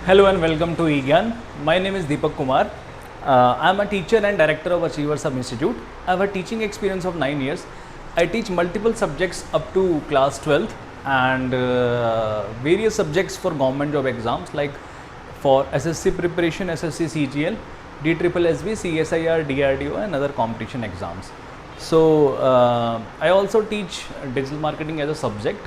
Hello and welcome to eGyan. My name is Deepak Kumar. I am a teacher and director of Achievers Sub Institute. I have a teaching experience of 9 years. I teach multiple subjects up to class 12th and various subjects for government job exams like for SSC preparation, SSC CGL, DSSB, CSIR, DRDO and other competition exams. So I also teach digital marketing as a subject.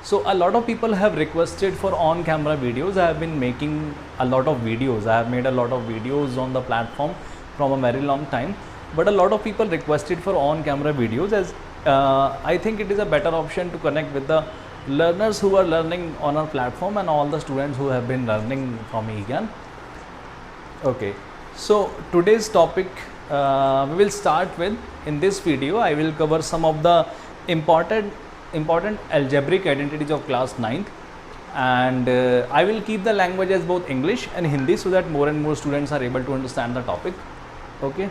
So a lot of people have requested for on-camera videos. I have been making a lot of videos. I have made a lot of videos on the platform from a very long time. But a lot of people requested for on-camera videos as I think it is a better option to connect with the learners who are learning on our platform and all the students who have been learning from eGyan. Okay, so today's topic we will start with. In this video I will cover some of the important algebraic identities of class 9th and I will keep the language as both English and Hindi so that more and more students are able to understand the topic. Okay.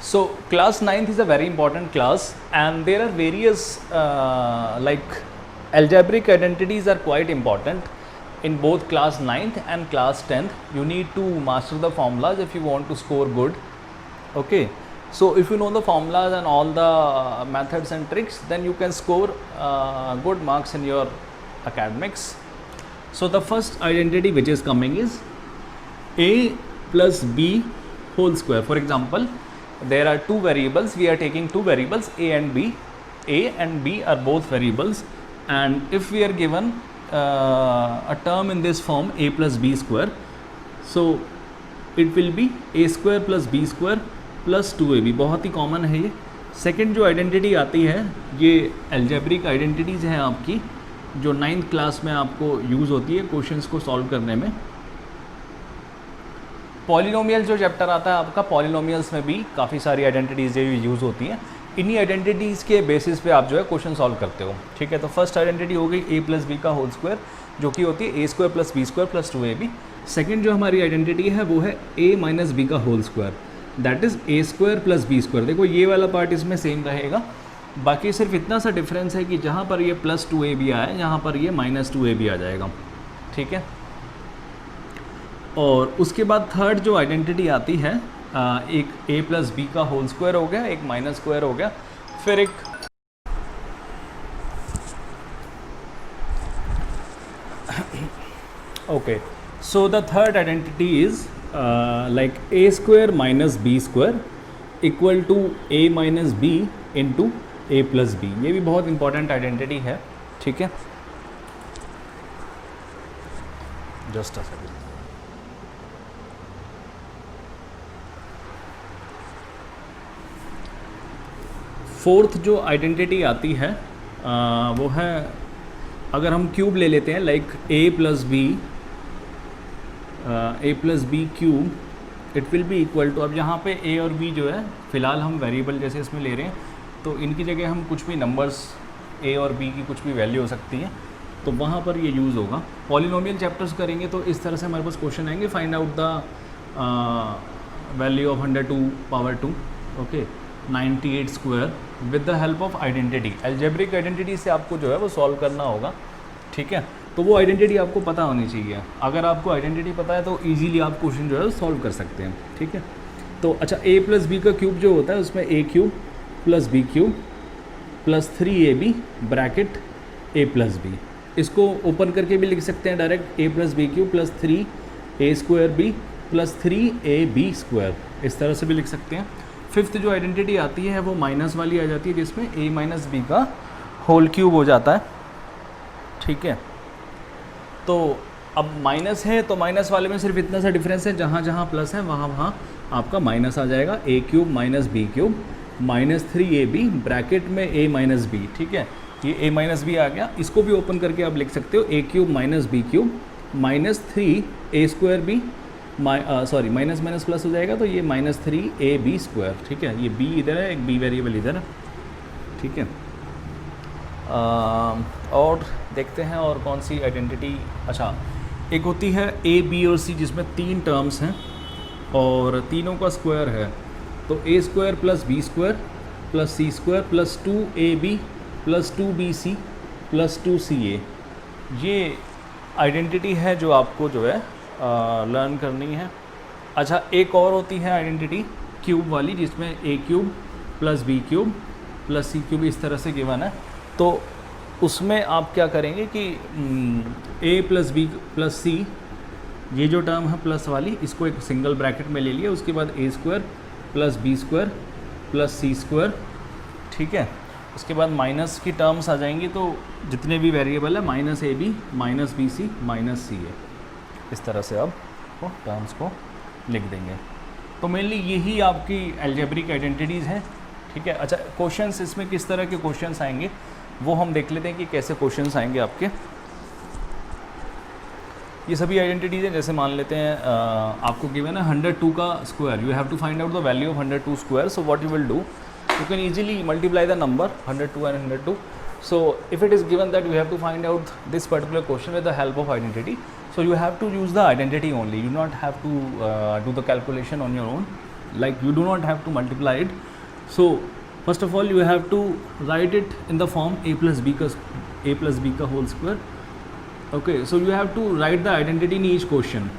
So class 9th is a very important class and there are various like algebraic identities are quite important. In both class 9th and class 10th, you need to master the formulas if you want to score good. Okay, so if you know the formulas and all the methods and tricks, then you can score good marks in your academics. So the first identity which is coming is a plus b whole square. For example, there are two variables. We are taking two variables a and b. A and b are both variables, and if we are given a term in this form a plus b square, so it will be a square plus b square plus 2ab. बहुत ही common है ये. Second जो identity आती है ये algebraic identities हैं आपकी जो 9th क्लास में आपको यूज़ होती है क्वेश्चंस को सॉल्व करने में. पॉलिनोमियल जो चैप्टर आता है आपका, पॉलिनोमियल्स में भी काफ़ी सारी आइडेंटिटीज़ यूज़ होती हैं. इन्हीं आइडेंटिटीज़ के बेसिस पे आप जो है क्वेश्चन सॉल्व करते हो. ठीक है, तो फर्स्ट आइडेंटिटी हो गई ए प्लस बी का होल स्क्वायर जो कि होती है A square plus B square plus 2ab. Second जो हमारी आइडेंटिटी है वो है ए माइनस बी का whole square, that is A square plus B square. देखो ये वाला पार्ट इसमें सेम रहेगा, बाकी सिर्फ इतना सा डिफरेंस है कि जहाँ पर ये प्लस 2ab आया यहाँ पर ये माइनस 2ab आ जाएगा. ठीक है, और उसके बाद थर्ड जो आइडेंटिटी आती है एक a प्लस बी का होल स्क्वायर हो गया, एक माइनस स्क्वायर हो गया, फिर एक okay. So the third identity is like a square minus b square equal to a minus b into a plus b. ये भी बहुत इंपॉर्टेंट आइडेंटिटी है. ठीक है, जस्ट अ सेकंड. फोर्थ जो आइडेंटिटी आती है वो है, अगर हम क्यूब ले लेते हैं like a plus b cube it will be equal to. अब यहाँ पे a और b जो है फ़िलहाल हम वेरिएबल जैसे इसमें ले रहे हैं तो इनकी जगह हम कुछ भी नंबर्स a और b की कुछ भी वैल्यू हो सकती है तो वहाँ पर ये यूज़ होगा. पॉलिनोमियल चैप्टर्स करेंगे तो इस तरह से हमारे पास क्वेश्चन आएंगे. Find out the value of 100 to power 2. Okay, 98 square with the help of identity. Algebraic identity से आपको जो है वो सॉल्व करना होगा. ठीक है, तो वो आइडेंटिटी आपको पता होनी चाहिए. अगर आपको आइडेंटिटी पता है तो इजीली आप क्वेश्चन जो है सॉल्व कर सकते हैं. ठीक है, तो अच्छा a प्लस बी का क्यूब जो होता है उसमें a cube plus b cube plus 3ab bracket a plus b. इसको ओपन करके भी लिख सकते हैं direct a plus b cube plus 3a square b plus 3ab square, इस तरह से भी लिख सकते हैं. फिफ्थ जो आइडेंटिटी आती है वो माइनस वाली आ जाती है जिसमें a माइनस बी का होल क्यूब हो जाता है. ठीक है, तो अब माइनस है तो माइनस वाले में सिर्फ इतना सा डिफरेंस है, जहाँ जहाँ प्लस है वहाँ वहाँ आपका माइनस आ जाएगा. a cube minus b cube minus 3ab bracket में a माइनस बी. ठीक है, ये a माइनस बी आ गया. इसको भी ओपन करके आप लिख सकते हो a cube minus b cube minus 3a square b sorry minus minus plus हो जाएगा तो ये माइनस 3ab स्क्वायर. ठीक है, ये b इधर है, एक b वेरिएबल इधर है. ठीक है, और देखते हैं और कौन सी आइडेंटिटी. अच्छा, एक होती है a b और c जिसमें 3 टर्म्स हैं और तीनों का स्क्वायर है, तो a square plus B square plus c square plus 2ab plus 2bc plus 2ca। ये आइडेंटिटी है जो आपको जो है लर्न करनी है। अच्छा, एक और होती है आइडेंटिटी क्यूब वाली, जिसमें a cube plus b cube plus c cube इस तरह से गिवन है। तो उसमें आप क्या करेंगे कि a plus b plus c, ये जो टर्म है प्लस वाली, इसको एक सिंगल ब्रैकेट में ले लिया। उसके बाद a square plus b square plus c square, ठीक है। उसके बाद माइनस की टर्म्स आ जाएंगी, तो जितने भी वेरिएबल है minus A B minus B C minus C A, इस तरह से आप वो टर्म्स को लिख देंगे। तो मेनली यही आपकी अलजेब्रिक आइडेंटिटीज़ हैं, ठीक है। अच्छा, क्वेश्चंस इसमें किस तरह के क्वेश्चंस आएंगे वो हम देख लेते हैं कि कैसे क्वेश्चंस आएंगे आपके। ये सभी आइडेंटिटीज़ हैं। जैसे मान लेते हैं आपको गिवन है 102 का square, you have to find out the value of 102 square. So what you will do, you can easily multiply the number 102 and 102. So if it is given that you have to find out this particular question with the help of identity, so you have to use the identity only. You do not have to do the calculation on your own, like you do not have to multiply it. So first of all you have to write it in the form a plus b ka whole square. Okay, so you have to write the identity in each question.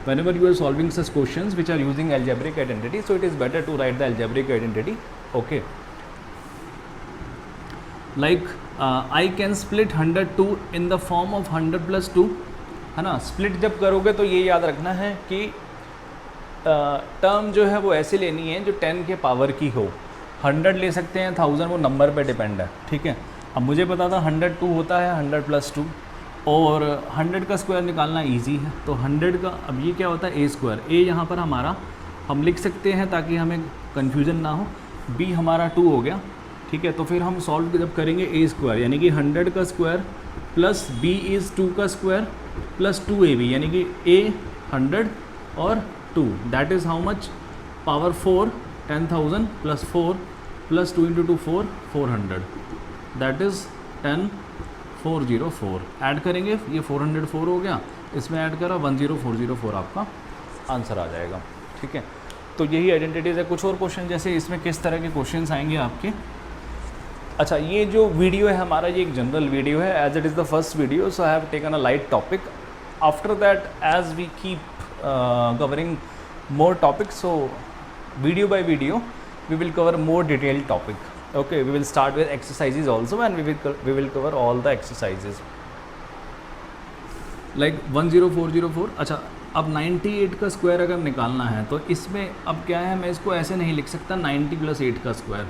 Whenever you are solving such questions which are using algebraic identity, so it is better to write the algebraic identity. Okay, like I can split 102 in the form of 100 plus 2, है ना। Split जब करोगे तो ये याद रखना है कि टर्म जो है वो ऐसे लेनी है जो 10 के पावर की हो। 100 ले सकते हैं, 1000 वो नंबर पे डिपेंड है, ठीक है। अब मुझे पता था 102 होता है 100 प्लस 2, और 100 का स्क्वायर निकालना इजी है। तो 100 का, अब ये क्या होता है a स्क्वायर, a यहाँ पर हमारा हम लिख सकते हैं ताकि हमें कन्फ्यूज़न ना हो, b हमारा 2 हो गया, ठीक है। तो फिर हम सॉल्व जब करेंगे a स्क्वायर यानी कि 100 का स्क्वायर प्लस b इज़ 2 का स्क्वायर प्लस 2ab, यानी कि a 100 और 2, that is how much, power 4, 10,000 plus 4 plus 2 into 2 4, 400, that is 10404। Add करेंगे, ये 404 हो गया, इसमें ऐड करा 10404, आपका आंसर आ जाएगा, ठीक है। तो यही आइडेंटिटीज़ है। कुछ और क्वेश्चन जैसे इसमें किस तरह के क्वेश्चंस आएंगे आपके। अच्छा, ये जो वीडियो है हमारा, ये एक जनरल वीडियो है, as it is the first video, so I have taken a light topic. After that as we keep covering more topics, so video by video we will cover more detailed topic. Okay, we will start with exercises also, and we will cover all the exercises like 10404। अच्छा, अब 98 का square अगर निकालना है तो इसमें अब क्या है, मैं इसको ऐसे नहीं लिख सकता 90 प्लस 8 का स्क्वायर,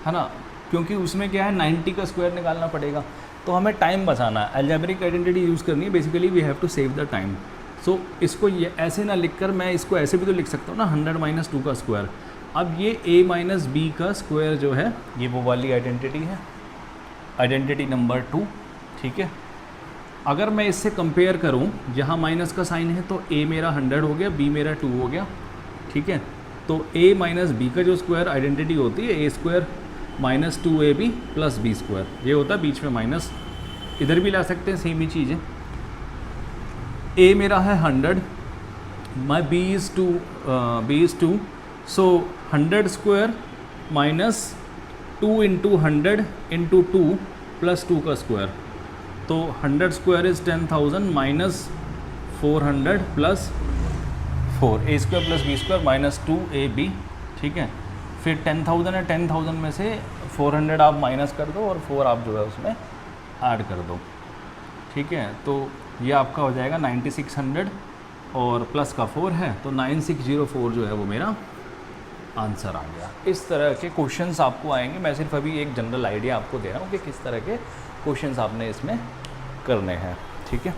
है ना, क्योंकि उसमें क्या है 90 का स्क्वायर निकालना पड़ेगा। तो हमें टाइम बचाना है, अलजेब्रिक आइडेंटिटी यूज़ करनी है, basically we have to save the time. So इसको ये ऐसे ना लिख कर, मैं इसको ऐसे भी तो लिख सकता हूँ ना, 100 माइनस 2 का स्क्वायर। अब ये a माइनस बी का स्क्वायर जो है, ये वो वाली आइडेंटिटी है, आइडेंटिटी नंबर 2, ठीक है। अगर मैं इससे कंपेयर करूं, यहाँ माइनस का साइन है तो a मेरा 100 हो गया, b मेरा 2 हो गया, ठीक है। तो a माइनस बी का जो स्क्वायर आइडेंटिटी होती है, a square minus 2ab plus B square, ये होता है बीच में माइनस, इधर भी ला सकते हैं, सेम ही चीज़ है। a मेरा है 100, माई b इज़ 2, सो 100 square minus 2 into 100 into 2 plus 2 का स्क्वायर, तो 100 square is 10,000 minus 400 plus 4, a square plus B square minus 2ab, ठीक है। फिर 10,000 है, 10,000 में से 400 आप माइनस कर दो और 4 आप जो है उसमें ऐड कर दो, ठीक है। तो ये आपका हो जाएगा 9600 और प्लस का 4 है, तो 9604 जो है वो मेरा आंसर आ गया। इस तरह के क्वेश्चंस आपको आएंगे। मैं सिर्फ अभी एक जनरल आइडिया आपको दे रहा हूँ कि किस तरह के क्वेश्चंस आपने इसमें करने हैं, ठीक है।